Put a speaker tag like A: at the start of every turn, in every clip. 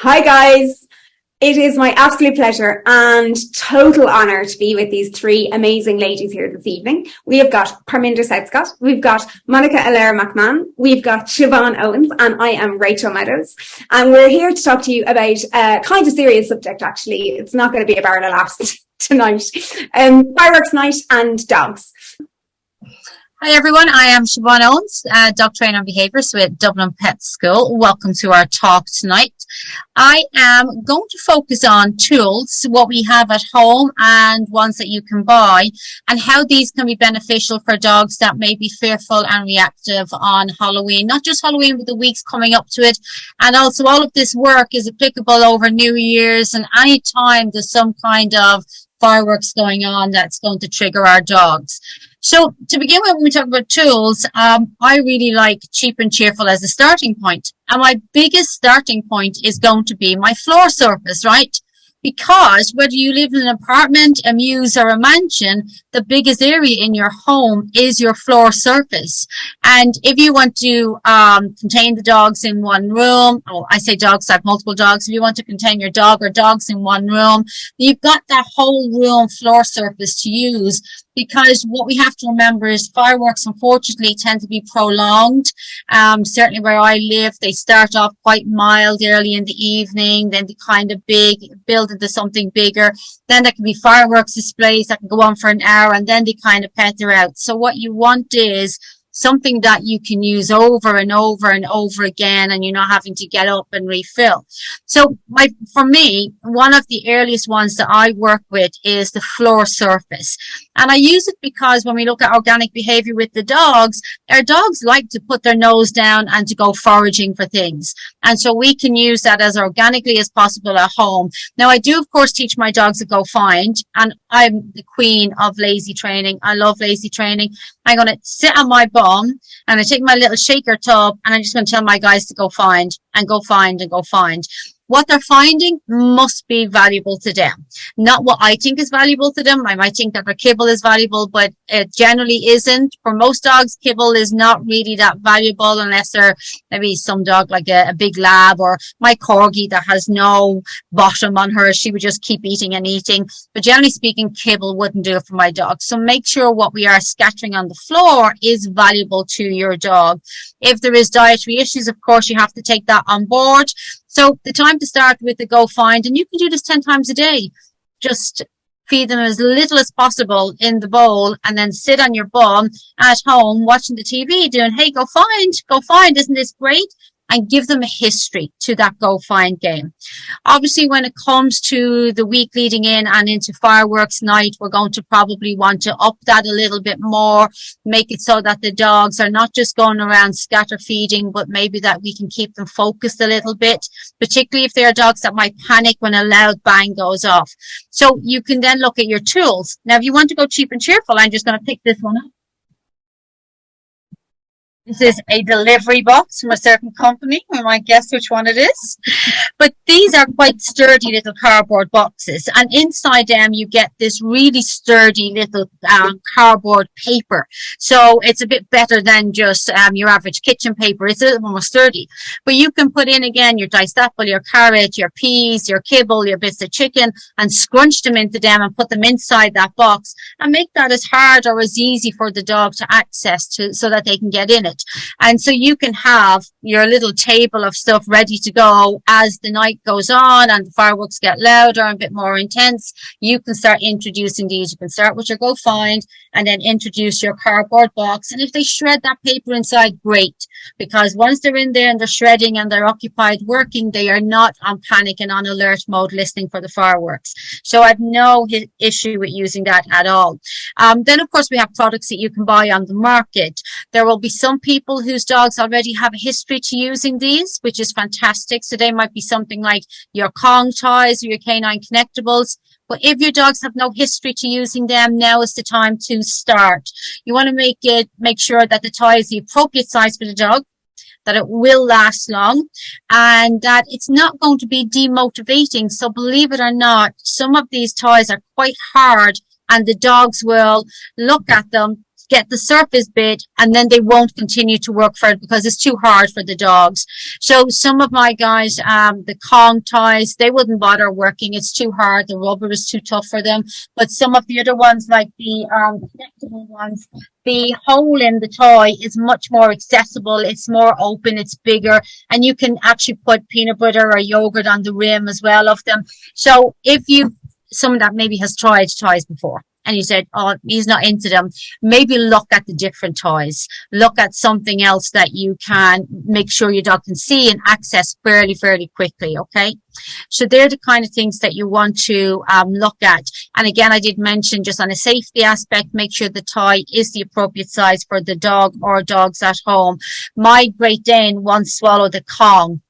A: Hi guys, it is my absolute pleasure and total honour to be with these three amazing ladies here this evening. We have got Parminder Southscott, we've got Allaire McMahan, we've got Siobhan Owens, and I am Rachel Meadows. And we're here to talk to you about a kind of serious subject actually. It's not going to be a barrel of laughs tonight. Fireworks night and dogs.
B: Hi everyone, I am Siobhan Owens, dog trainer and behaviourist with Dublin Pet School. Welcome to our talk tonight. I am going to focus on tools, what we have at home and ones that you can buy, and how these can be beneficial for dogs that may be fearful and reactive on Halloween. Not just Halloween, but the weeks coming up to it. And also all of this work is applicable over New Year's and any time there's some kind of fireworks going on that's going to trigger our dogs. So to begin with, when we talk about tools, I really like cheap and cheerful as a starting point. And my biggest starting point is going to be my floor surface, right? Because whether you live in an apartment, a mews or a mansion, the biggest area in your home is your floor surface. And if you want to contain the dogs in one room, I say dogs, I have multiple dogs. If you want to contain your dog or dogs in one room, you've got that whole room floor surface to use. Because what we have to remember is fireworks, unfortunately, tend to be prolonged. Certainly where I live, they start off quite mild early in the evening, then they kind of build into something bigger. Then there can be fireworks displays that can go on for an hour, and then they kind of peter out. So what you want is something that you can use over and over and over again, and you're not having to get up and refill. So for me, one of the earliest ones that I work with is the floor surface. And I use it because when we look at organic behavior with the dogs, our dogs like to put their nose down and to go foraging for things. And so we can use that as organically as possible at home. Now, I do, of course, teach my dogs to go find, and I'm the queen of lazy training. I love lazy training. I'm going to sit on my bum and I take my little shaker tub and I'm just going to tell my guys to go find and go find and go find. What they're finding must be valuable to them. Not what I think is valuable to them. I might think that their kibble is valuable, but it generally isn't. For most dogs, kibble is not really that valuable unless they're maybe some dog like a big lab, or my corgi that has no bottom on her. She would just keep eating and eating. But generally speaking, kibble wouldn't do it for my dog. So make sure what we are scattering on the floor is valuable to your dog. If there is dietary issues, of course, you have to take that on board. So the time to start with the go find, and you can do this 10 times a day. Just feed them as little as possible in the bowl and then sit on your bum at home watching the TV doing, hey, go find, isn't this great? And give them a history to that go find game. Obviously, when it comes to the week leading in and into fireworks night, we're going to probably want to up that a little bit more, make it so that the dogs are not just going around scatter feeding, but maybe that we can keep them focused a little bit, particularly if they are dogs that might panic when a loud bang goes off. So you can then look at your tools. Now, if you want to go cheap and cheerful, I'm just going to pick this one up. This is a delivery box from a certain company. You might guess which one it is. But these are quite sturdy little cardboard boxes. And inside them, you get this really sturdy little cardboard paper. So it's a bit better than just your average kitchen paper. It's a little more sturdy. But you can put in, again, your diced apple, your carrot, your peas, your kibble, your bits of chicken, and scrunch them into them and put them inside that box. And make that as hard or as easy for the dog to access to so that they can get in it. And so you can have your little table of stuff ready to go as the night goes on and the fireworks get louder and a bit more intense. You can start introducing these. You can start with your go find and then introduce your cardboard box. And if they shred that paper inside, great. Because once they're in there and they're shredding and they're occupied working, they are not on panic and on alert mode listening for the fireworks. So I've no issue with using that at all. Then, of course, we have products that you can buy on the market. There will be some people whose dogs already have a history to using these, which is fantastic. So they might be something like your Kong toys or your Canine connectables. But if your dogs have no history to using them, now is the time to start. You want to make sure that the toy is the appropriate size for the dog, that it will last long, and that it's not going to be demotivating. So believe it or not, some of these toys are quite hard, and the dogs will look at them, get the surface bit, and then they won't continue to work for it because it's too hard for the dogs. So some of my guys, the Kong toys, they wouldn't bother working. It's too hard. The rubber is too tough for them. But some of the other ones, like the connectable ones, the hole in the toy is much more accessible. It's more open. It's bigger, and you can actually put peanut butter or yogurt on the rim as well of them. So if you, someone that maybe has tried toys before, and you said, oh, he's not into them, maybe look at the different toys. Look at something else that you can make sure your dog can see and access fairly quickly, okay? So they're the kind of things that you want to look at. And again, I did mention just on a safety aspect, make sure the toy is the appropriate size for the dog or dogs at home. My Great Dane once swallowed a Kong.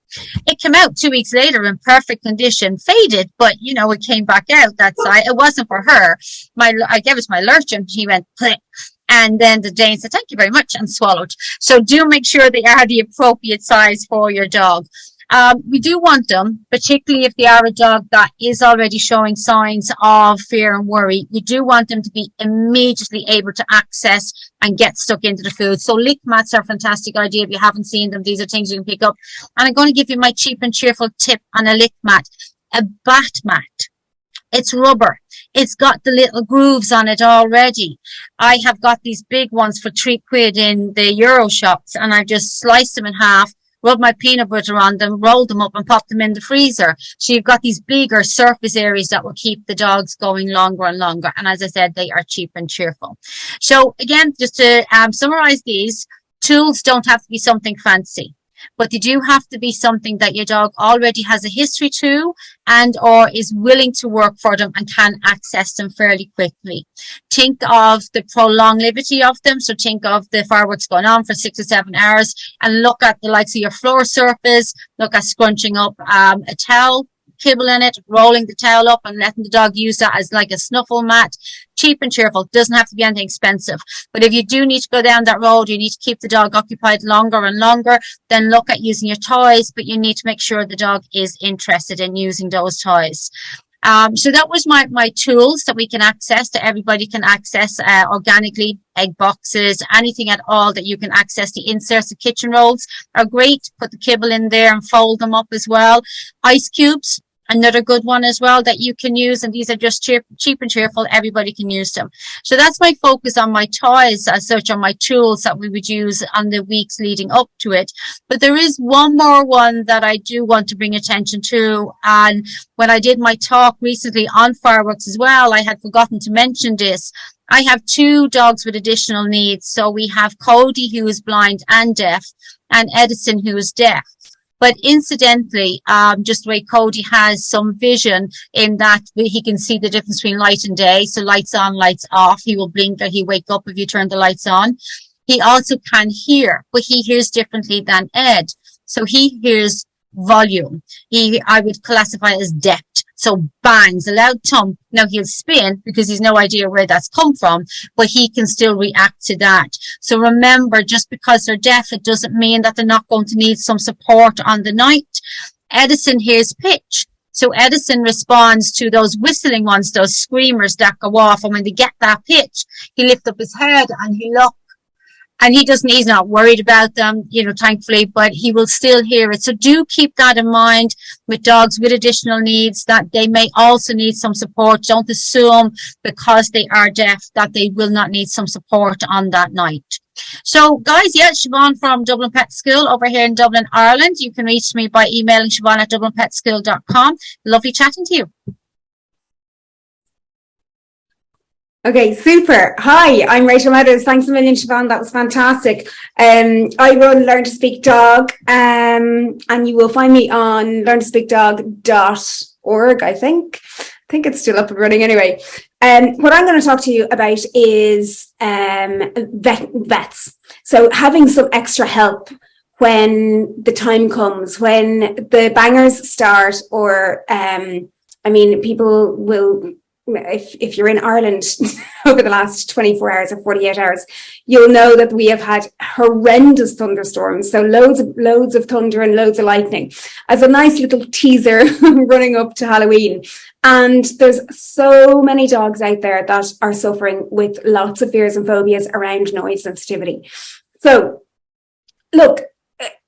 B: It came out 2 weeks later in perfect condition, faded, but you know, it came back out that side. It wasn't for her. I gave it to my Lurchin. He went click. And then the Dane said, thank you very much, and swallowed. So do make sure they are the appropriate size for your dog. We do want them, particularly if they are a dog that is already showing signs of fear and worry. You do want them to be immediately able to access and get stuck into the food. So lick mats are a fantastic idea. If you haven't seen them, these are things you can pick up. And I'm going to give you my cheap and cheerful tip on a lick mat. A bat mat. It's rubber. It's got the little grooves on it already. I have got these big ones for £3 in the Euro shops, and I just sliced them in half, rub my peanut butter on them, roll them up and pop them in the freezer. So you've got these bigger surface areas that will keep the dogs going longer and longer. And as I said, they are cheap and cheerful. So again, just to summarize these, tools don't have to be something fancy, but they do have to be something that your dog already has a history to and or is willing to work for them and can access them fairly quickly. Think of the prolongevity of them. So think of the fireworks going on for 6 or 7 hours, and look at the likes of your floor surface. Look at scrunching up a towel, kibble in it, rolling the towel up and letting the dog use that as like a snuffle mat. Cheap and cheerful. Doesn't have to be anything expensive. But if you do need to go down that road, you need to keep the dog occupied longer and longer, then look at using your toys, but you need to make sure the dog is interested in using those toys. So that was my tools that we can access, that everybody can access organically. Egg boxes, anything at all that you can access. The inserts, the kitchen rolls are great. Put the kibble in there and fold them up as well. Ice cubes, another good one as well that you can use, and these are just cheap and cheerful. Everybody can use them. So that's my focus on my toys as such, on my tools that we would use on the weeks leading up to it. But there is one more one that I do want to bring attention to, and when I did my talk recently on fireworks as well, I had forgotten to mention this. I have 2 dogs with additional needs. So we have Cody, who is blind and deaf, and Edison, who is deaf. But incidentally, just the way Cody has some vision in that he can see the difference between light and day. So lights on, lights off. He will blink or he wake up if you turn the lights on. He also can hear, but he hears differently than Ed. So he hears volume. I would classify as depth. So bangs, a loud thump. Now he'll spin because he's no idea where that's come from, but he can still react to that. So remember, just because they're deaf, it doesn't mean that they're not going to need some support on the night. Edison hears pitch. So Edison responds to those whistling ones, those screamers that go off. And when they get that pitch, he lifts up his head and he looks. And he's not worried about them, thankfully, but he will still hear it. So do keep that in mind with dogs with additional needs, that they may also need some support. Don't assume because they are deaf that they will not need some support on that night. So guys, Siobhan from Dublin Pet School over here in Dublin, Ireland. You can reach me by emailing Siobhan@dublinpetschool.com. Lovely chatting to you.
A: Okay, super. Hi, I'm Rachel Meadows. Thanks a million, Siobhan. That was fantastic. I run Learn to Speak Dog, and you will find me on learntospeakdog.org, I think. I think it's still up and running anyway. What I'm going to talk to you about is vets. So having some extra help when the time comes, when the bangers start, or people will if you're in Ireland over the last 24 hours or 48 hours, you'll know that we have had horrendous thunderstorms. So loads of thunder and loads of lightning as a nice little teaser running up to Halloween. And there's so many dogs out there that are suffering with lots of fears and phobias around noise sensitivity. So look,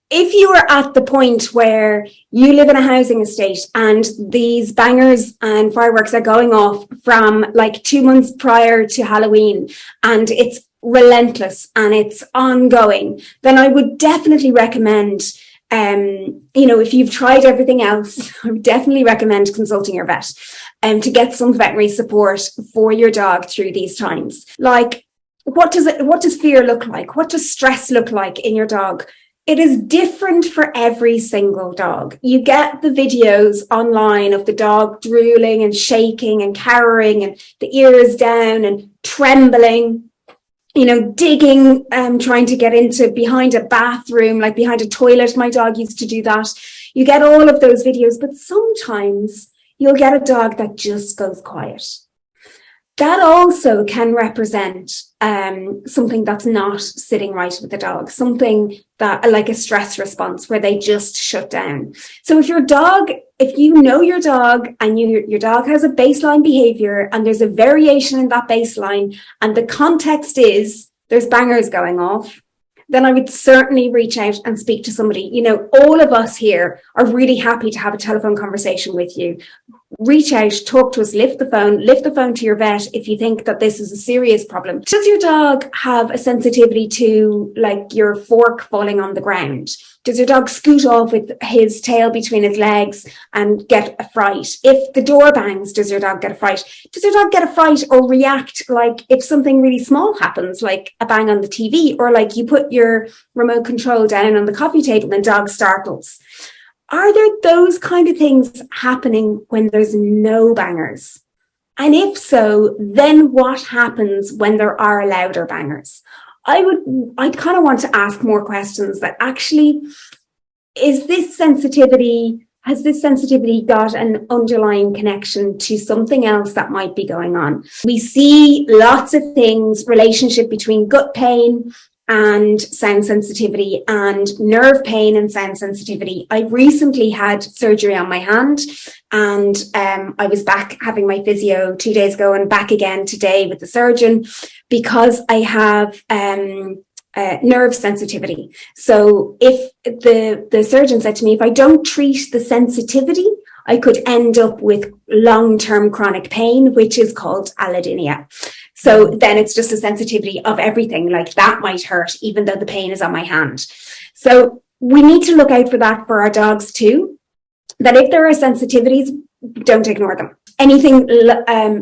A: if you are at the point where you live in a housing estate and these bangers and fireworks are going off from like 2 months prior to Halloween and it's relentless and it's ongoing, then I would definitely recommend, if you've tried everything else, I would definitely recommend consulting your vet to get some veterinary support for your dog through these times. Like, what does fear look like? What does stress look like in your dog? It is different for every single dog. You get the videos online of the dog drooling and shaking and cowering and the ears down and trembling, digging, trying to get into behind a bathroom, like behind a toilet. My dog used to do that. You get all of those videos, but sometimes you'll get a dog that just goes quiet. That also can represent something that's not sitting right with the dog, something that like a stress response where they just shut down. So if you know your dog and your dog has a baseline behavior and there's a variation in that baseline and the context is there's bangers going off, then I would certainly reach out and speak to somebody. All of us here are really happy to have a telephone conversation with you. Reach out, talk to us, lift the phone to your vet if you think that this is a serious problem. Does your dog have a sensitivity to like your fork falling on the ground? Does your dog scoot off with his tail between his legs and get a fright? If the door bangs, does your dog get a fright? Does your dog get a fright or react like if something really small happens, like a bang on the TV, or like you put your remote control down on the coffee table and dog startles? Are there those kind of things happening when there's no bangers? And if so, then what happens when there are louder bangers? I'd kind of want to ask more questions that actually, has this sensitivity got an underlying connection to something else that might be going on? We see lots of things, relationship between gut pain and sound sensitivity and nerve pain and sound sensitivity. I recently had surgery on my hand and I was back having my physio 2 days ago and back again today with the surgeon because I have nerve sensitivity. So if the surgeon said to me, if I don't treat the sensitivity, I could end up with long-term chronic pain, which is called allodynia. So then it's just a sensitivity of everything, like that might hurt, even though the pain is on my hand. So we need to look out for that for our dogs too, that if there are sensitivities, don't ignore them. Anything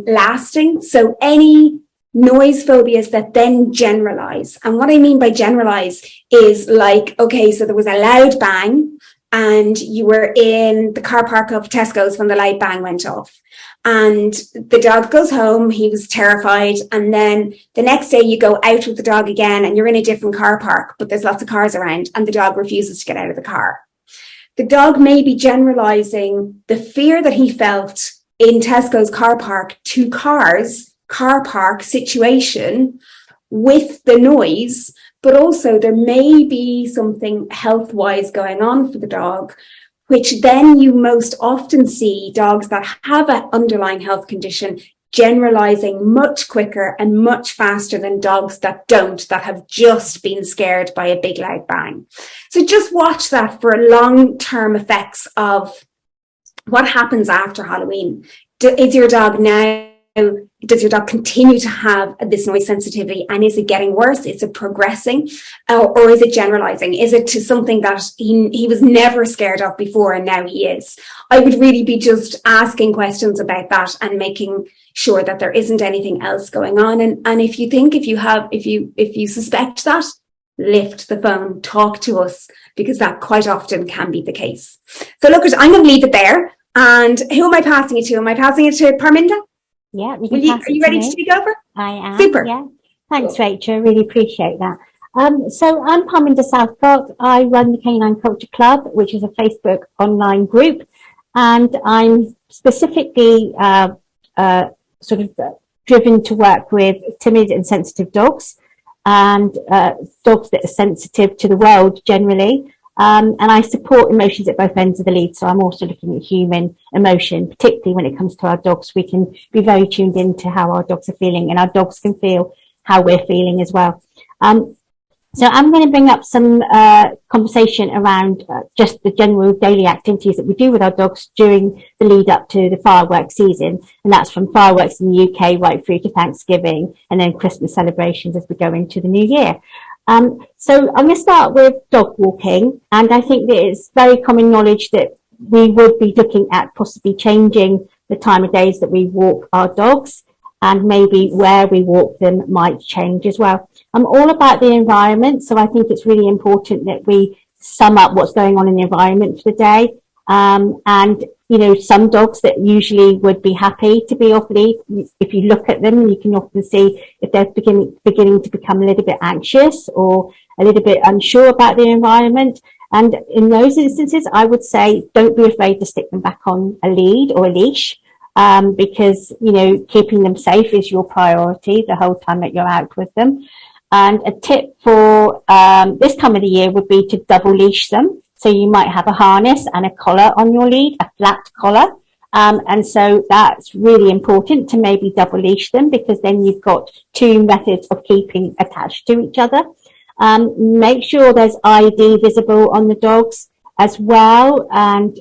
A: lasting, so any noise phobias that then generalize. And what I mean by generalize is like, okay, so there was a loud bang and you were in the car park of Tesco's when the loud bang went off. And the dog goes home, he was terrified. And then the next day you go out with the dog again and you're in a different car park, but there's lots of cars around and the dog refuses to get out of the car. The dog may be generalizing the fear that he felt in Tesco's car park to car park situation with the noise, but also there may be something health-wise going on for the dog, which then you most often see dogs that have an underlying health condition generalizing much quicker and much faster than dogs that don't, that have just been scared by a big loud bang. So just watch that for long-term effects of what happens after Halloween. Is your dog now, does your dog continue to have this noise sensitivity, and is it getting worse? Is it progressing, or is it generalizing? Is it to something that he was never scared of before and now he is? I would really be just asking questions about that and making sure that there isn't anything else going on. And if you think, if you suspect that, lift the phone, talk to us, because that quite often can be the case. So look, I'm going to leave it there. And who am I passing it to? Am I passing it to Parminder?
C: Yeah,
A: are you ready to take over?
C: I am.
A: Super.
C: Yeah. Thanks, Rachel. Really appreciate that. So I'm Parminder Southscott. I run the Canine Culture Club, which is a Facebook online group, and I'm specifically sort of driven to work with timid and sensitive dogs, and dogs that are sensitive to the world generally. And I support emotions at both ends of the lead. So I'm also looking at human emotion, particularly when it comes to our dogs. We can be very tuned into how our dogs are feeling, and our dogs can feel how we're feeling as well. So I'm going to bring up some conversation around just the general daily activities that we do with our dogs during the lead up to the fireworks season. And that's from fireworks in the UK right through to Thanksgiving and then Christmas celebrations as we go into the new year. So I'm going to start with dog walking. And I think that it's very common knowledge that we would be looking at possibly changing the time of days that we walk our dogs, and maybe where we walk them might change as well. I'm all about the environment, so I think it's really important that we sum up what's going on in the environment for the day. And, you know, some dogs that usually would be happy to be off lead, if you look at them, you can often see if they're beginning to become a little bit anxious or a little bit unsure about the environment. And in those instances, I would say don't be afraid to stick them back on a lead or a leash. Because, you know, keeping them safe is your priority the whole time that you're out with them. And a tip for this time of the year would be to double leash them. So you might have a harness and a collar on your lead, a flat collar. And so that's really important to maybe double leash them, because then you've got two methods of keeping attached to each other. Make sure there's ID visible on the dogs as well. And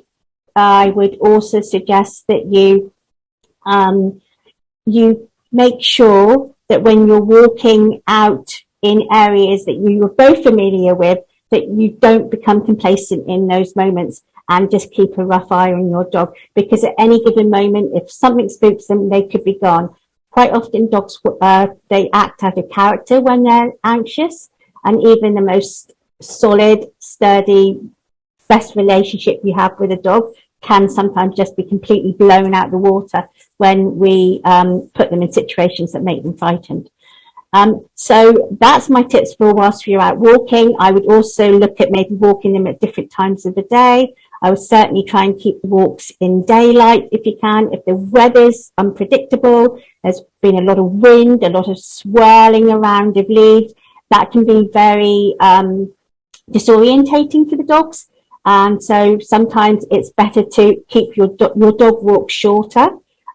C: I would also suggest that you make sure that when you're walking out in areas that you're both familiar with, that you don't become complacent in those moments and just keep a rough eye on your dog, because at any given moment, if something spooks them, they could be gone. Quite often dogs, they act out of character when they're anxious, and even the most solid, sturdy, best relationship you have with a dog can sometimes just be completely blown out the water when we put them in situations that make them frightened. So that's my tips for whilst you're out walking. I would also look at maybe walking them at different times of the day. I would certainly try and keep the walks in daylight if you can. If the weather's unpredictable, there's been a lot of wind, a lot of swirling around of leaves, that can be very disorientating for the dogs. And so sometimes it's better to keep your dog walk shorter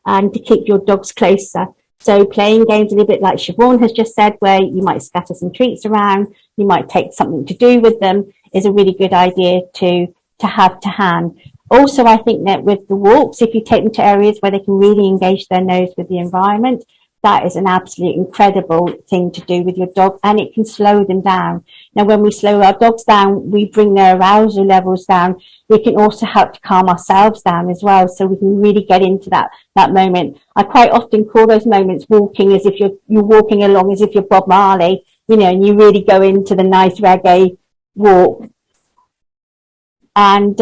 C: and to keep your dogs closer. So playing games a little bit like Siobhan has just said, where you might scatter some treats around, you might take something to do with them, is a really good idea to have to hand. Also, I think that with the walks, if you take them to areas where they can really engage their nose with the environment, that is an absolute incredible thing to do with your dog, and it can slow them down. Now, when we slow our dogs down, we bring their arousal levels down. We can also help to calm ourselves down as well, so we can really get into that moment. I quite often call those moments walking as if you're walking along as if you're Bob Marley, you know, and you really go into the nice reggae walk. And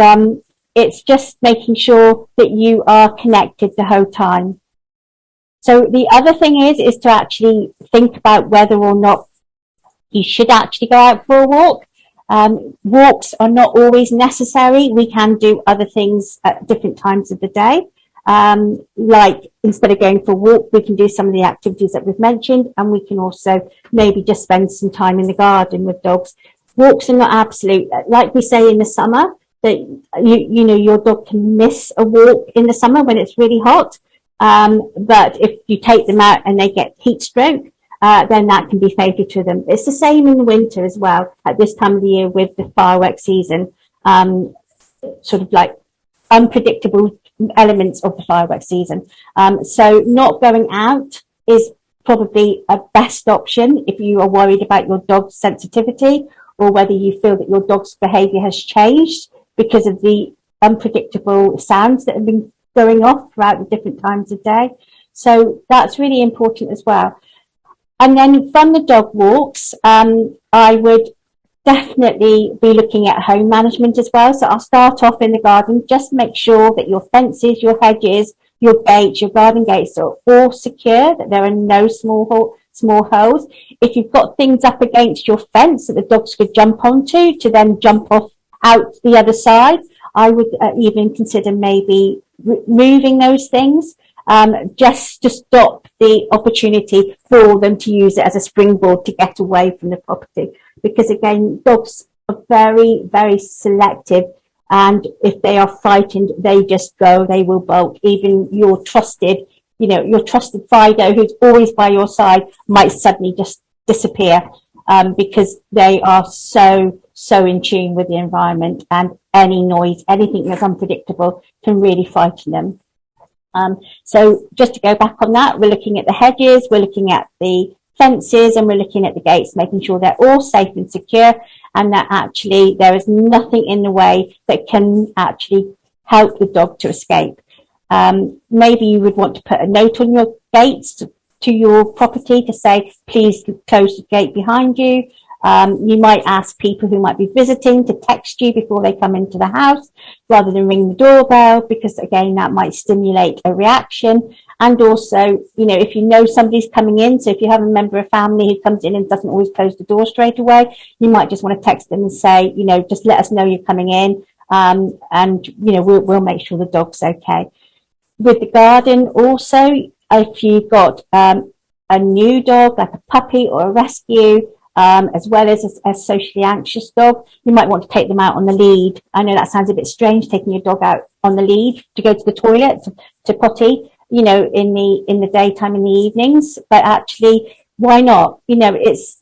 C: it's just making sure that you are connected the whole time. So the other thing is to actually think about whether or not you should actually go out for a walk. Walks are not always necessary. We can do other things at different times of the day. Like instead of going for a walk, we can do some of the activities that we've mentioned, and we can also maybe just spend some time in the garden with dogs. Walks are not absolute. Like we say in the summer, that you know, your dog can miss a walk in the summer when it's really hot. But if you take them out and they get heat stroke, then that can be fatal to them. It's the same in the winter as well, at this time of the year with the fireworks season, sort of like unpredictable elements of the fireworks season. So not going out is probably a best option if you are worried about your dog's sensitivity, or whether you feel that your dog's behavior has changed because of the unpredictable sounds that have been going off throughout the different times of day. So that's really important as well. And then from the dog walks, I would definitely be looking at home management as well. So I'll start off in the garden. Just make sure that your fences, your hedges, your gates, your garden gates are all secure, that there are no small holes. If you've got things up against your fence that the dogs could jump onto to then jump off out the other side, I would even consider maybe moving those things. just to stop the opportunity for them to use it as a springboard to get away from the property. Because again, dogs are very, very selective. And if they are frightened, they just go, they will bolt. Even your trusted Fido, who's always by your side, might suddenly just disappear, because they are so in tune with the environment, and any noise, anything that's unpredictable can really frighten them. So just to go back on that, we're looking at the hedges, we're looking at the fences, and we're looking at the gates, making sure they're all safe and secure, and that actually there is nothing in the way that can actually help the dog to escape. Maybe you would want to put a note on your gates to your property to say, please close the gate behind you. You might ask people who might be visiting to text you before they come into the house rather than ring the doorbell, because again, that might stimulate a reaction. And also, if you know somebody's coming in, so if you have a member of family who comes in and doesn't always close the door straight away, you might just want to text them and say, just let us know you're coming in, and we'll make sure the dog's okay. With the garden also, if you've got a new dog, like a puppy or a rescue, as well as a socially anxious dog, you might want to take them out on the lead. I know that sounds a bit strange, taking your dog out on the lead to go to the toilet, to potty, in the daytime, in the evenings. But actually, why not? It's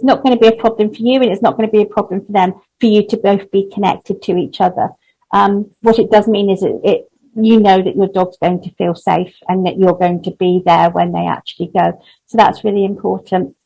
C: not going to be a problem for you, and it's not going to be a problem for them, for you to both be connected to each other. What it does mean is that that your dog's going to feel safe, and that you're going to be there when they actually go. So that's really important.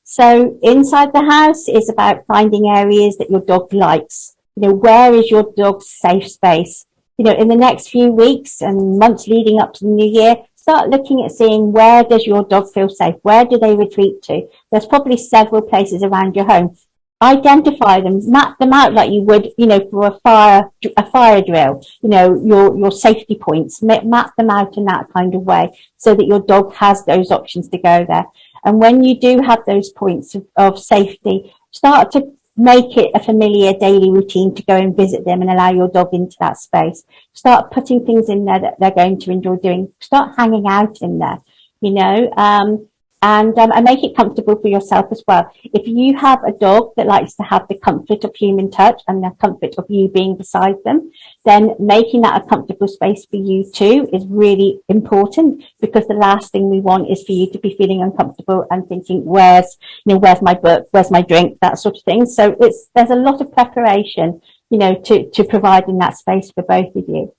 C: So inside the house is about finding areas that your dog likes. Where is your dog's safe space? In the next few weeks and months leading up to the new year, start looking at seeing, where does your dog feel safe? Where do they retreat to? There's probably several places around your home. Identify them, map them out like you would, for a fire drill, your safety points, map them out in that kind of way, so that your dog has those options to go there. And when you do have those points of safety, start to make it a familiar daily routine to go and visit them and allow your dog into that space. Start putting things in there that they're going to enjoy doing. Start hanging out in there, and make it comfortable for yourself as well. If you have a dog that likes to have the comfort of human touch and the comfort of you being beside them, then making that a comfortable space for you too is really important, because the last thing we want is for you to be feeling uncomfortable and thinking, where's my book, where's my drink, that sort of thing. So there's a lot of preparation, to provide in that space for both of you.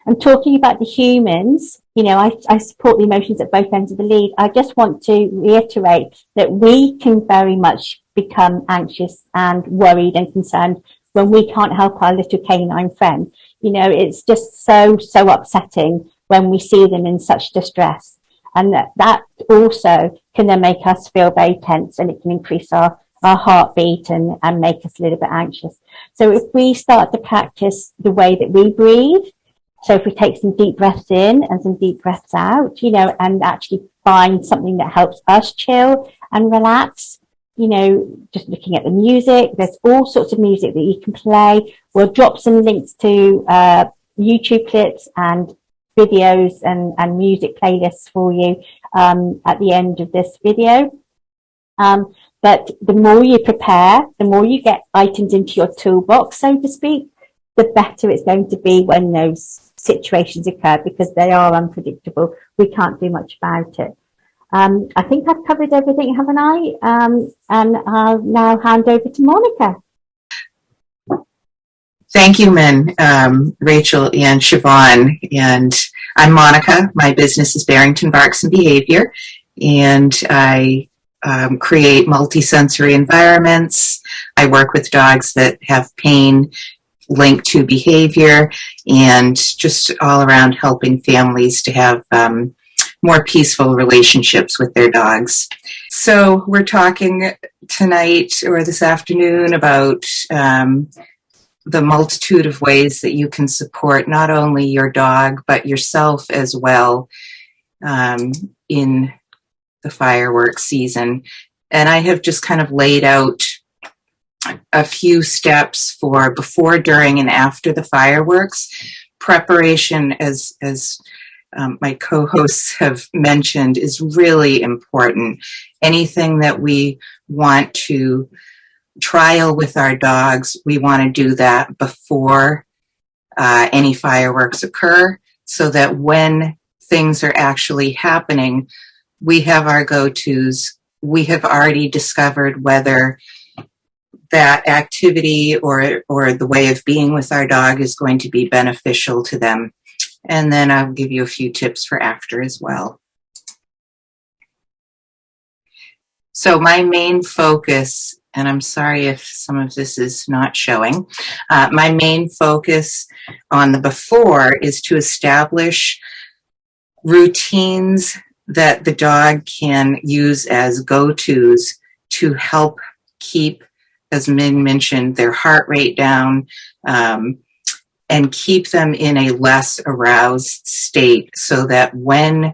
C: And talking about the humans, I support the emotions at both ends of the lead. I just want to reiterate that we can very much become anxious and worried and concerned when we can't help our little canine friend. It's just so upsetting when we see them in such distress. And that also can then make us feel very tense, and it can increase our heartbeat and make us a little bit anxious. So if we start to practice the way that we breathe, so if we take some deep breaths in and some deep breaths out, and actually find something that helps us chill and relax, just looking at the music, there's all sorts of music that you can play. We'll drop some links to YouTube clips and videos and music playlists for you at the end of this video. But the more you prepare, the more you get items into your toolbox, so to speak, the better it's going to be when those situations occur, because they are unpredictable. We can't do much about it. I think I've covered everything, haven't I? And I'll now hand over to Monica.
D: Thank you, Min, Rachel, and Siobhan. And I'm Monica. My business is Barrington Barks and Behavior, and I create multisensory environments. I work with dogs that have pain linked to behavior, and just all around helping families to have more peaceful relationships with their dogs. So we're talking tonight or this afternoon about the multitude of ways that you can support not only your dog but yourself as well in the fireworks season. And I have just kind of laid out a few steps for before, during, and after the fireworks. preparation, as my co-hosts have mentioned, is really important. Anything that we want to trial with our dogs, we want to do that before any fireworks occur, so that when things are actually happening, we have our go-tos. We have already discovered whether that activity or the way of being with our dog is going to be beneficial to them. And then I'll give you a few tips for after as well. So my main focus, and I'm sorry if some of this is not showing, my main focus on the before is to establish routines that the dog can use as go-tos to help keep, as Min mentioned, their heart rate down, and keep them in a less aroused state, so that when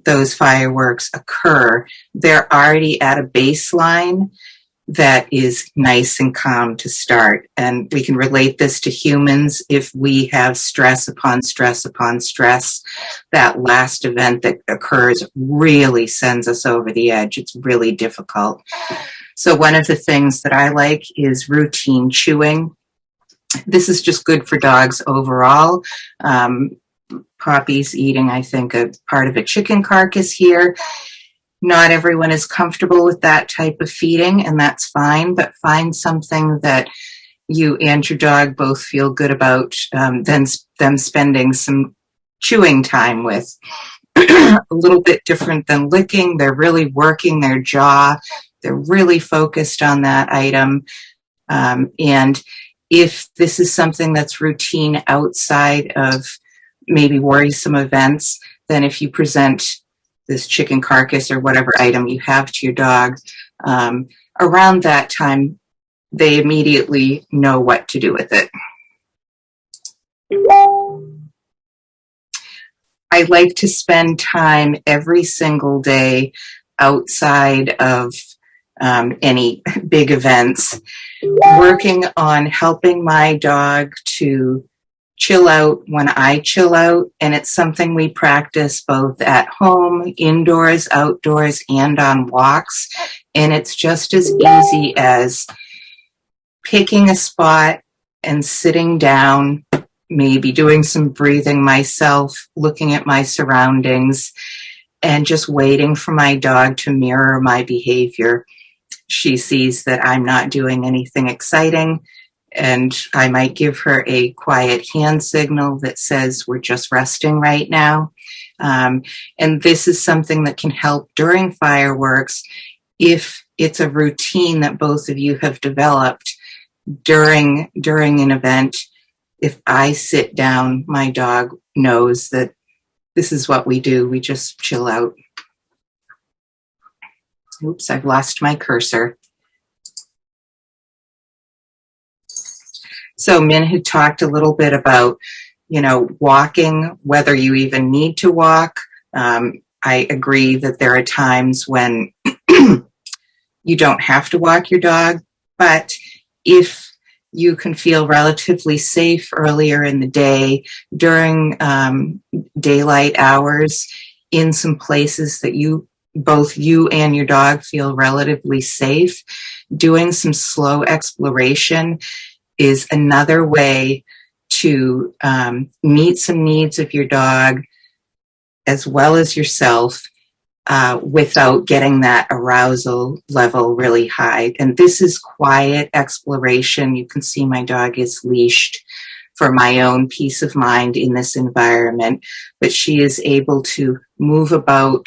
D: those fireworks occur, they're already at a baseline that is nice and calm to start. And we can relate this to humans. If we have stress upon stress upon stress, that last event that occurs really sends us over the edge. It's really difficult. So one of the things that I like is routine chewing. This is just good for dogs overall. Poppy's eating, I think, a part of a chicken carcass here. Not everyone is comfortable with that type of feeding, and that's fine, but find something that you and your dog both feel good about, them spending some chewing time with. A little bit different than licking. They're really working their jaw. They're really focused on that item. And if this is something that's routine outside of maybe worrisome events, then if you present this chicken carcass or whatever item you have to your dog, around that time, they immediately know what to do with it. I like to spend time every single day outside of any big events, working on helping my dog to chill out when I chill out. And it's something we practice both at home, indoors, outdoors, and on walks. And it's just as easy as picking a spot and sitting down, maybe doing some breathing myself, looking at my surroundings, and just waiting for my dog to mirror my behavior. She sees that I'm not doing anything exciting, and I might give her a quiet hand signal that says we're just resting right now. And this is something that can help during fireworks if it's a routine that both of you have developed during an event. If I sit down, my dog knows that this is what we do. We just chill out. Oops, I've lost my cursor. So Min had talked a little bit about, walking, whether you even need to walk. I agree that there are times when you don't have to walk your dog, but if you can feel relatively safe earlier in the day during daylight hours in some places that both you and your dog feel relatively safe, doing some slow exploration is another way to meet some needs of your dog as well as yourself without getting that arousal level really high. And this is quiet exploration. You can see my dog is leashed for my own peace of mind in this environment, but she is able to move about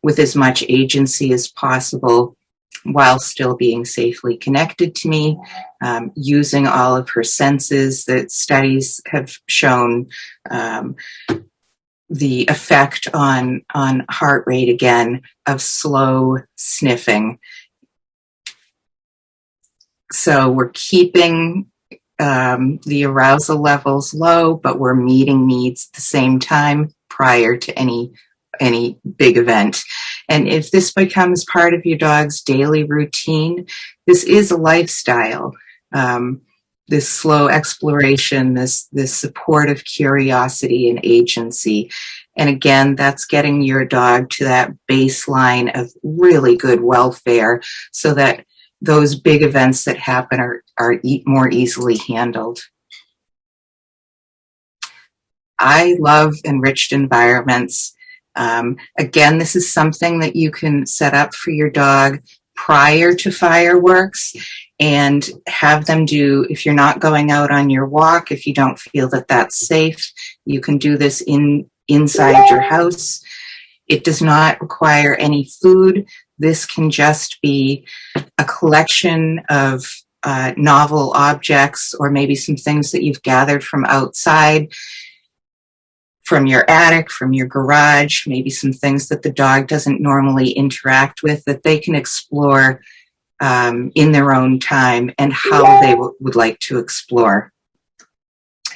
D: with as much agency as possible while still being safely connected to me, using all of her senses that studies have shown the effect on heart rate, again, of slow sniffing. So we're keeping the arousal levels low, but we're meeting needs at the same time prior to any big event. And if this becomes part of your dog's daily routine, this is a lifestyle. this slow exploration, this supportive curiosity and agency. And again, that's getting your dog to that baseline of really good welfare so that those big events that happen are more easily handled. I love enriched environments. Again, this is something that you can set up for your dog prior to fireworks and have them do. If you're not going out on your walk, if you don't feel that that's safe, you can do this inside your house. It does not require any food. This can just be a collection of novel objects or maybe some things that you've gathered from outside, from your attic, from your garage, maybe some things that the dog doesn't normally interact with that they can explore in their own time and how they would like to explore.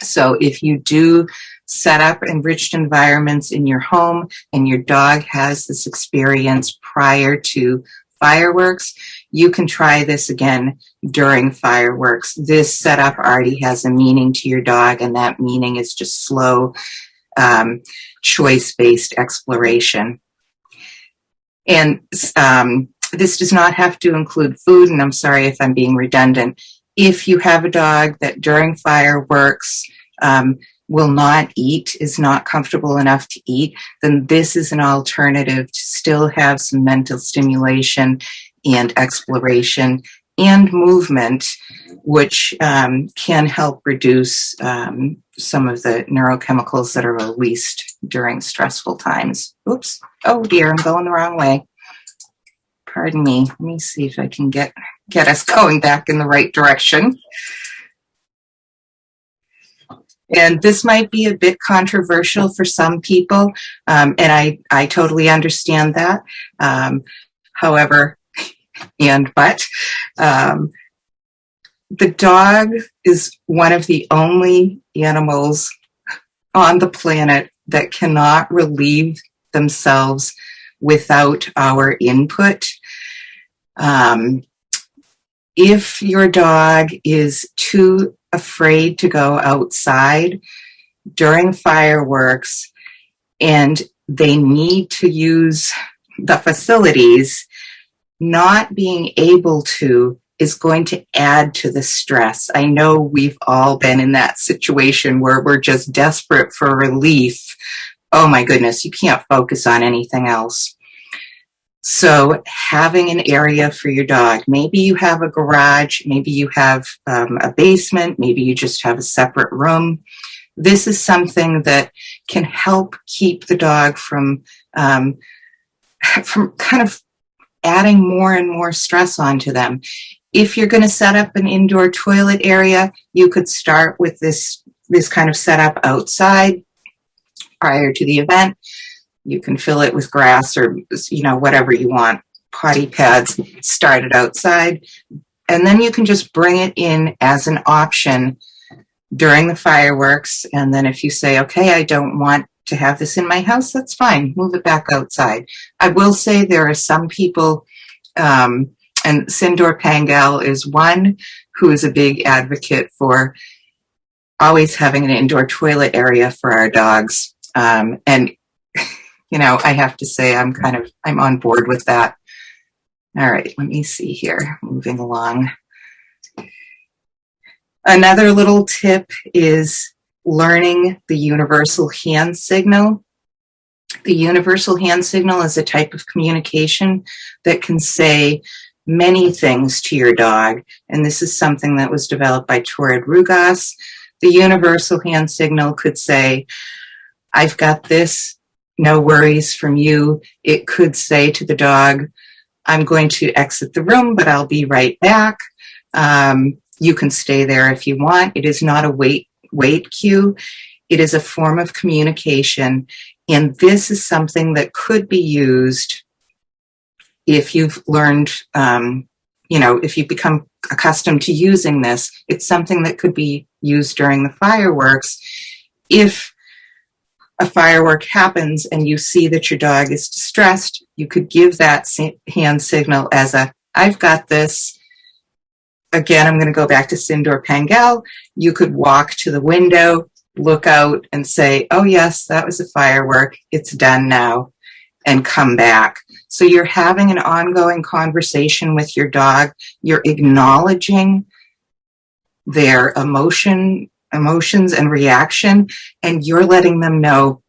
D: So if you do set up enriched environments in your home and your dog has this experience prior to fireworks, you can try this again during fireworks. This setup already has a meaning to your dog, and that meaning is just slow, choice-based exploration. And this does not have to include food, and I'm sorry if I'm being redundant. If you have a dog that during fireworks will not eat, is not comfortable enough to eat, then this is an alternative to still have some mental stimulation and exploration and movement, which can help reduce some of the neurochemicals that are released during stressful times. Oops. Oh dear, I'm going the wrong way. Pardon me. Let me see if I can get us going back in the right direction. And this might be a bit controversial for some people, and I totally understand that. However, the dog is one of the only animals on the planet that cannot relieve themselves without our input. If your dog is too afraid to go outside during fireworks and they need to use the facilities, not being able to is going to add to the stress. I know we've all been in that situation where we're just desperate for relief. Oh my goodness, you can't focus on anything else. So having an area for your dog, maybe you have a garage, maybe you have a basement, maybe you just have a separate room. This is something that can help keep the dog from kind of adding more and more stress onto them. If you're going to set up an indoor toilet area, you could start with this kind of setup outside prior to the event. You can fill it with grass or, whatever you want. Potty pads, start it outside. And then you can just bring it in as an option during the fireworks. And then if you say, okay, I don't want to have this in my house, that's fine. Move it back outside. I will say there are some people, and Sindor Pangal is one who is a big advocate for always having an indoor toilet area for our dogs. I have to say I'm on board with that. All right, let me see here, moving along. Another little tip is learning the universal hand signal. The universal hand signal is a type of communication that can say many things to your dog, and this is something that was developed by Torrid Rugas. The universal hand signal could say, I've got this, no worries from you. It could say to the dog, I'm going to exit the room, but I'll be right back. You can stay there if you want. It is not a wait cue. It is a form of communication. And this is something that could be used if you've learned, if you become accustomed to using this. It's something that could be used during the fireworks. If a firework happens and you see that your dog is distressed, you could give that hand signal as I've got this. again, I'm going to go back to Sindor Pangal. You could walk to the window, look out and say, oh yes, that was a firework. It's done now, and come back. So you're having an ongoing conversation with your dog. You're acknowledging their emotions and reaction, and you're letting them know,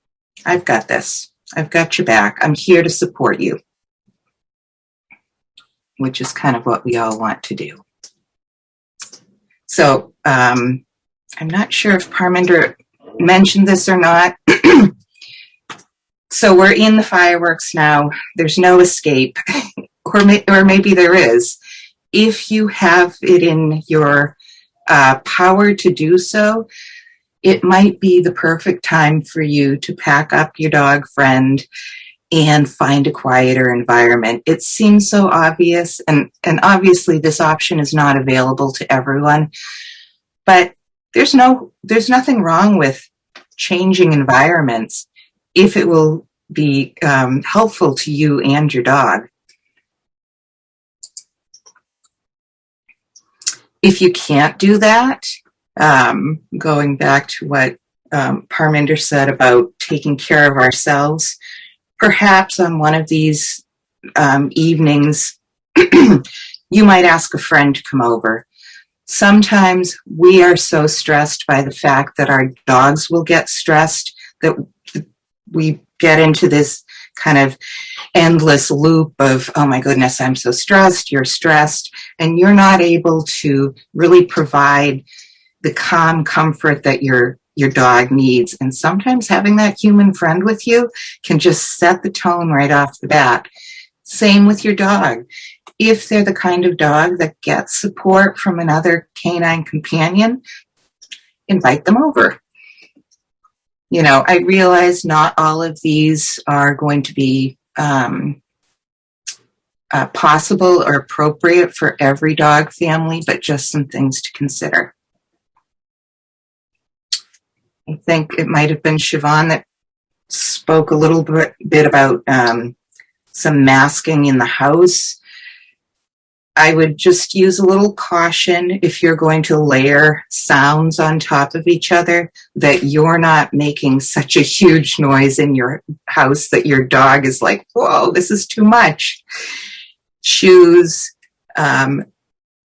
D: I've got this. I've got your back. I'm here to support you, which is kind of what we all want to do. So I'm not sure if Parminder mentioned this or not. So we're in the fireworks now. There's no escape, or maybe there is. If you have it in your power to do so, it might be the perfect time for you to pack up your dog friend and find a quieter environment. It seems so obvious, and obviously this option is not available to everyone, but there's nothing wrong with changing environments if it will be helpful to you and your dog. If you can't do that, going back to what Parminder said about taking care of ourselves, perhaps on one of these evenings, you might ask a friend to come over. Sometimes we are so stressed by the fact that our dogs will get stressed that we get into this kind of endless loop of, oh my goodness, I'm so stressed, you're stressed, and you're not able to really provide the calm comfort that your dog needs. And sometimes having that human friend with you can just set the tone right off the bat. Same with your dog. If they're the kind of dog that gets support from another canine companion, invite them over. You know, I realize not all of these are going to be possible or appropriate for every dog family, but just some things to consider. I think it might have been Siobhan that spoke a little bit about some masking in the house. I would just use a little caution if you're going to layer sounds on top of each other, that you're not making such a huge noise in your house that your dog is like, whoa, this is too much. Choose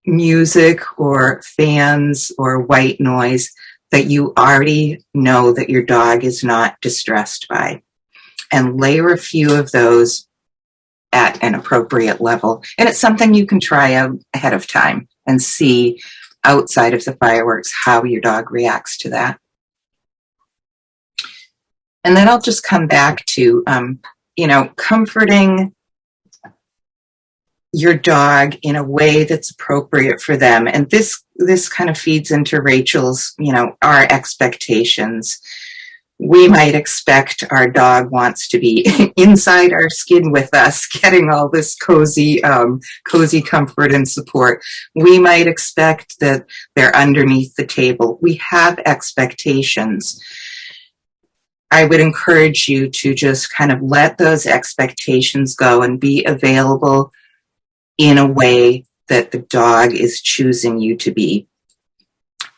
D: music or fans or white noise that you already know that your dog is not distressed by, and layer a few of those at an appropriate level. And it's something you can try out ahead of time and see outside of the fireworks how your dog reacts to that. And then I'll just come back to, comforting your dog in a way that's appropriate for them. And this kind of feeds into Rachel's, our expectations. We might expect our dog wants to be inside our skin with us, getting all this cozy comfort and support. We might expect that they're underneath the table. We have expectations. I would encourage you to just kind of let those expectations go and be available in a way that the dog is choosing you to be.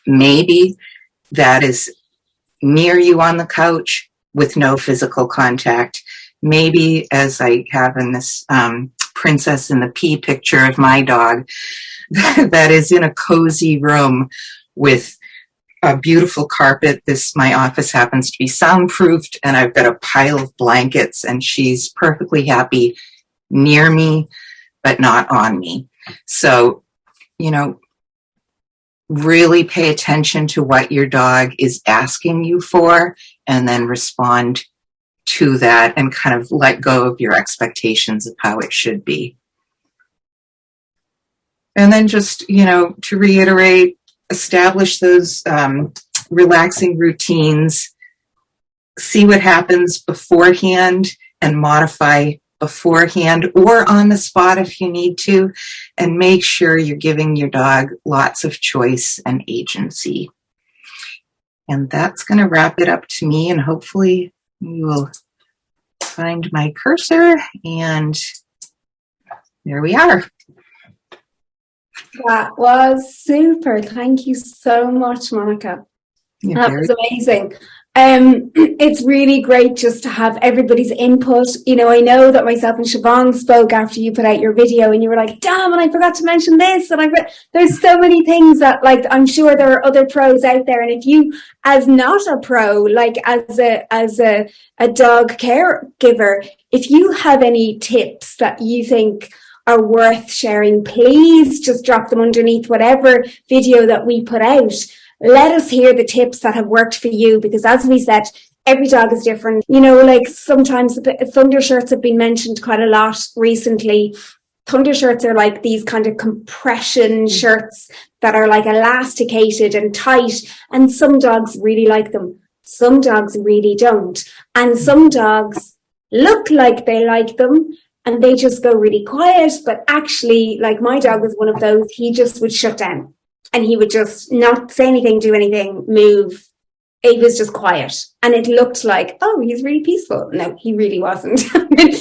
D: Maybe that is near you on the couch with no physical contact. Maybe, as I have in this Princess in the Pea picture of my dog, that is in a cozy room with a beautiful carpet. My office happens to be soundproofed, and I've got a pile of blankets, and she's perfectly happy near me, but not on me. So, really pay attention to what your dog is asking you for, and then respond to that and kind of let go of your expectations of how it should be. And then just, to reiterate, establish those relaxing routines, see what happens beforehand and modify beforehand or on the spot if you need to, and make sure you're giving your dog lots of choice and agency. And that's going to wrap it up to me, and hopefully you will find my cursor, and there we are.
A: That was super. Thank you so much, Monica. That was amazing. It's really great just to have everybody's input. You know, I know that myself and Siobhan spoke after you put out your video and you were like, damn, and I forgot to mention this. And there's so many things that, like, I'm sure there are other pros out there. And if you, as not a pro, like as a dog caregiver, if you have any tips that you think are worth sharing, please just drop them underneath whatever video that we put out. Let us hear the tips that have worked for you, because as we said, every dog is different. You know, like sometimes thunder shirts have been mentioned quite a lot recently. Thunder shirts are like these kind of compression shirts that are like elasticated and tight, and some dogs really like them. Some dogs really don't. And some dogs look like they like them and they just go really quiet, but actually, like my dog was one of those, he just would shut down. And he would just not say anything, do anything, move. It was just quiet. And it looked like, oh, he's really peaceful. No, he really wasn't.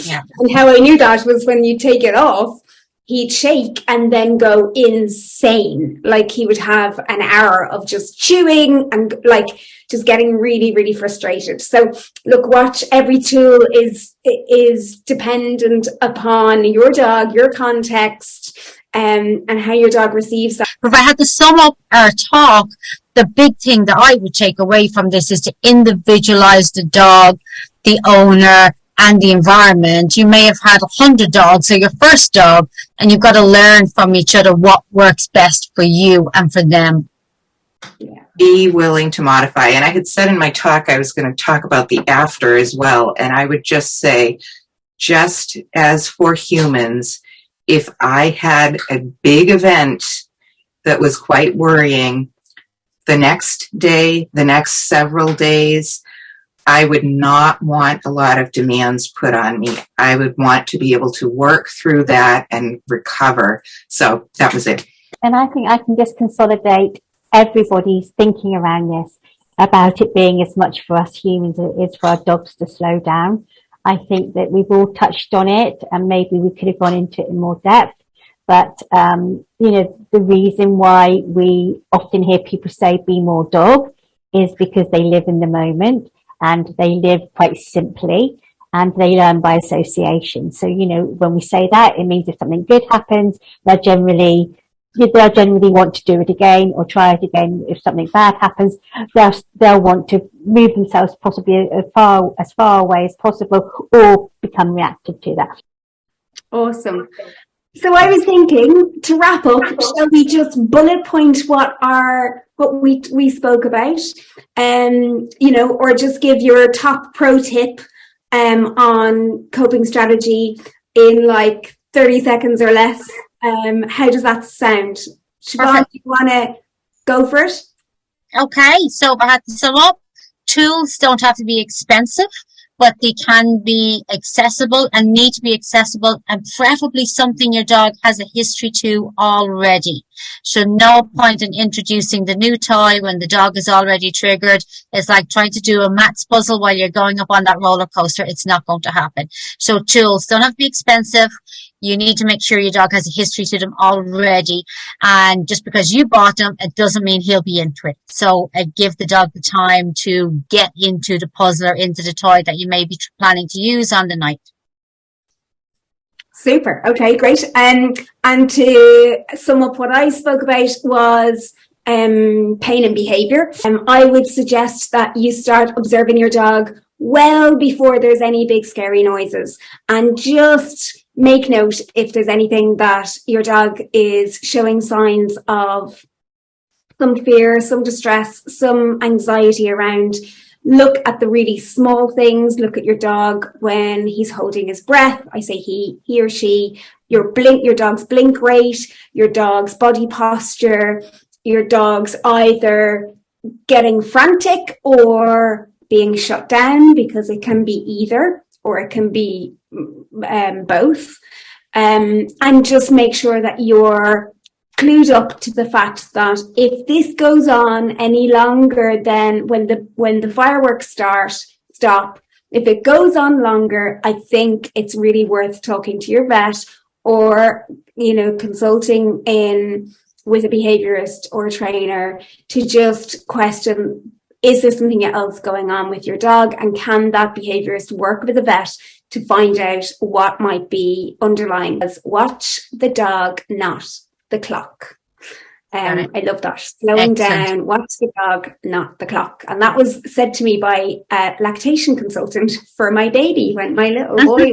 B: Yeah.
A: And how I knew that was when you take it off, he'd shake and then go insane. Like he would have an hour of just chewing and like just getting really, really frustrated. So look, watch. Every tool is dependent upon your dog, your context, and how your dog receives that.
B: If I had to sum up our talk, the big thing that I would take away from this is to individualize the dog, the owner, and the environment. You may have had 100 dogs, so your first dog, and you've got to learn from each other what works best for you and for them.
D: Yeah. Be willing to modify. And I had said in my talk I was going to talk about the after as well. And I would just say, just as for humans, if I had a big event that was quite worrying, the next day, the next several days, I would not want a lot of demands put on me. I would want to be able to work through that and recover. So that was it.
C: And I think I can just consolidate everybody's thinking around this, about it being as much for us humans as it is for our dogs to slow down. I think that we've all touched on it, and maybe we could have gone into it in more depth. But, you know, the reason why we often hear people say be more dog is because they live in the moment and they live quite simply and they learn by association. So, you know, when we say that, it means if something good happens, they'll generally want to do it again or try it again. If something bad happens, they'll want to move themselves possibly as far away as possible or become reactive to that.
A: Awesome. So I was thinking, to wrap up, shall we just bullet point what we spoke about, you know, or just give your top pro tip on coping strategy in like 30 seconds or less? How does that sound? Siobhan, do you want to go for it?
B: Okay, so if I had to sum up, tools don't have to be expensive, but they can be accessible and need to be accessible, and preferably something your dog has a history to already. So no point in introducing the new toy when the dog is already triggered. It's like trying to do a maths puzzle while you're going up on that roller coaster. It's not going to happen. So tools don't have to be expensive. You need to make sure your dog has a history to them already. And just because you bought them, it doesn't mean he'll be into it. So give the dog the time to get into the puzzle or into the toy that you may be planning to use on the night.
A: Super. Okay, great. And to sum up what I spoke about was pain and behavior. I would suggest that you start observing your dog well before there's any big scary noises, and just make note if there's anything that your dog is showing signs of some fear, some distress, some anxiety around. Look at the really small things. Look at your dog when he's holding his breath. I say he or she. Your dog's blink rate, your dog's body posture, your dog's either getting frantic or being shut down, because it can be either, or it can be both. And just make sure that you're clued up to the fact that if this goes on any longer than when the fireworks stop, if it goes on longer, I think it's really worth talking to your vet or, consulting with a behaviorist or a trainer to just question, is there something else going on with your dog? And can that behaviorist work with a vet to find out what might be underlying? Watch the dog, not the clock. I love that. Slowing down, watch the dog, not the clock. And that was said to me by a lactation consultant for my baby when my little boy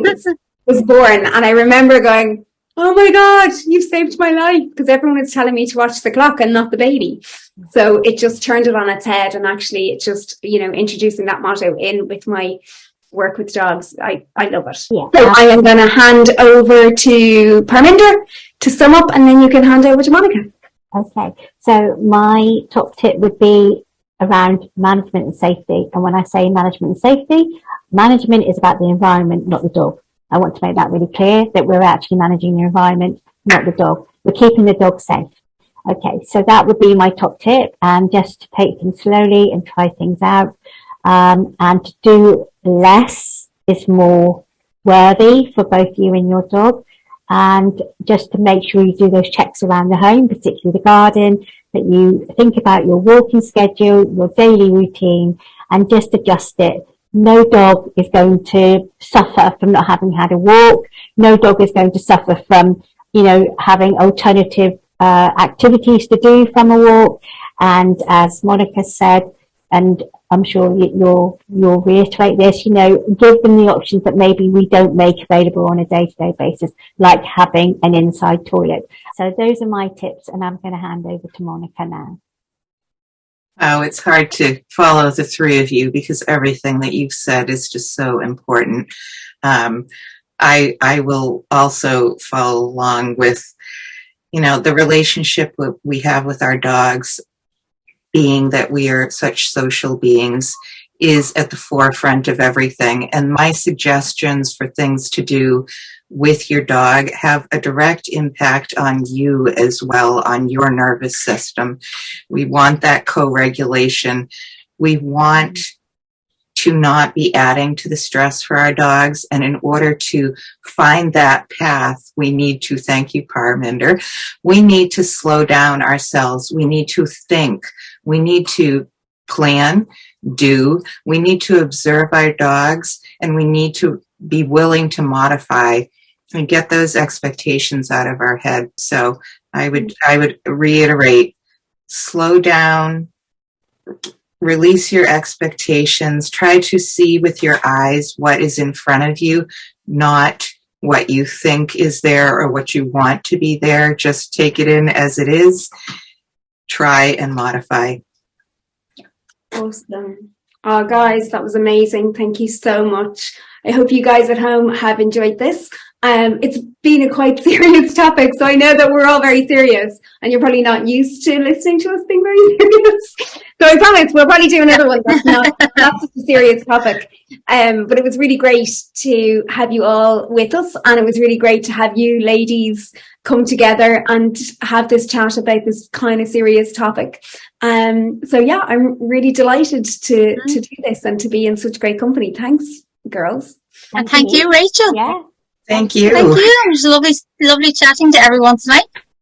A: was born. And I remember going, oh my God, you've saved my life, because everyone was telling me to watch the clock and not the baby. So it just turned it on its head. And actually it just, introducing that motto in with my work with dogs, I love it. Yeah. So I am going to hand over to Parminder to sum up, and then you can hand over to Monica.
C: Okay, so my top tip would be around management and safety. And when I say management and safety, management is about the environment, not the dog. I want to make that really clear, that we're actually managing the environment, not the dog. We're keeping the dog safe. Okay, so that would be my top tip, and just to take things slowly and try things out. And to do less is more worthy for both you and your dog. And just to make sure you do those checks around the home, particularly the garden, that you think about your walking schedule, your daily routine, and just adjust it. No dog is going to suffer from not having had a walk. No dog is going to suffer from, having alternative activities to do from a walk. And as Monica said, and I'm sure you'll reiterate this, give them the options that maybe we don't make available on a day-to-day basis, like having an inside toilet. So those are my tips, and I'm going to hand over to Monica now.
D: Oh, it's hard to follow the three of you because everything that you've said is just so important. I will also follow along with, the relationship we have with our dogs, being that we are such social beings, is at the forefront of everything. And my suggestions for things to do with your dog have a direct impact on you as well, on your nervous system. We want that co-regulation. We want to not be adding to the stress for our dogs. And in order to find that path, we need to, thank you, Parminder, we need to slow down ourselves. We need to think. We need to plan, we need to observe our dogs, and we need to be willing to modify and get those expectations out of our head. So I would reiterate, slow down, release your expectations, try to see with your eyes what is in front of you, not what you think is there or what you want to be there. Just take it in as it is. Try and modify.
A: Awesome. Oh, guys, that was amazing. Thank you so much. I hope you guys at home have enjoyed this. It's been a quite serious topic, so I know that we're all very serious, and you're probably not used to listening to us being very serious. So I promise we'll probably do another one that's not such a serious topic. But it was really great to have you all with us, and it was really great to have you ladies come together and have this chat about this kind of serious topic. So yeah, I'm really delighted to do this and to be in such great company. Thanks, girls.
B: And thank you, Rachel.
C: Yeah.
D: Thank you.
B: Thank you. It was lovely chatting to everyone tonight.